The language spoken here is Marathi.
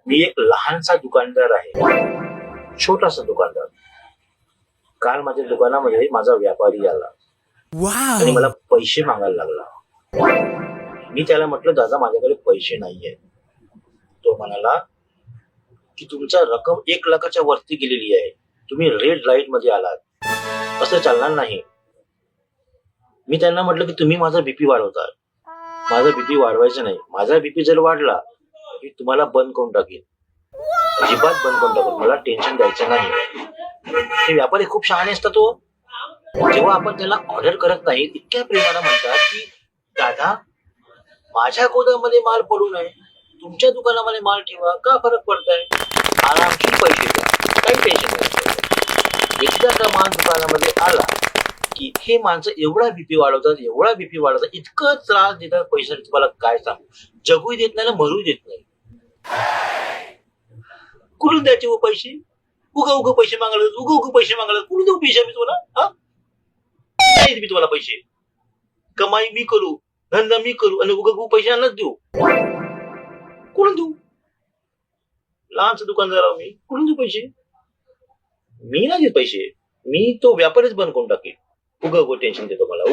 मी एक लहानसा दुकानदार आहे, छोटासा दुकानदार. काल माझ्या दुकानामध्ये माझा व्यापारी आला आणि मला पैसे मागायला लागला. मी त्याला म्हटलं, दादा माझ्याकडे पैसे नाहीये. तो म्हणाला की तुमचा रक्कम 1 लाखाच्या वरती गेलेली आहे, तुम्ही रेड लाईट मध्ये आलात, असं चालणार नाही. मी त्यांना म्हटलं की तुम्ही माझा बीपी वाढवता. माझा बीपी वाढवायचा नाही. माझा बीपी जर वाढला की तुम्हाला बंद करून टाकेल, अजिबात बंद करून टाकेल. मला टेन्शन द्यायचं नाही. हे व्यापारी खूप शहाणे असतात. तो जेव्हा आपण त्याला ऑर्डर करत नाही, इतक्या प्रेमाने म्हणतात की दादा माझ्या गोदामध्ये माल पडू नये, तुमच्या दुकानामध्ये माल ठेवा, का फरक पडताय, आरामशीर पैसे द्या, काही टेन्शन नाही. एकदा का माल दुकानामध्ये आला की हे माणसं एवढा बीपी वाढवतात, इतकं त्रास देतात पैसे, तुम्हाला काय सांगू. जगूही देत नाही ना मरूही देत नाही. कुठून द्यायचे वो पैसे? उगा पैसे मागायला, कुठून देऊ पैसे मी तुम्हाला? हा, नाही मी तुम्हाला पैसे. कमाई मी करू, धंदा मी करू आणि उगा पैसे आणच देऊ. कुठून देऊ? लहानचं दुकानदार मी, कुठून देऊ पैसे? मी नाही देत पैसे. मी तो व्यापारीच बंद करून टाकेल. उगा टेन्शन देतो मला.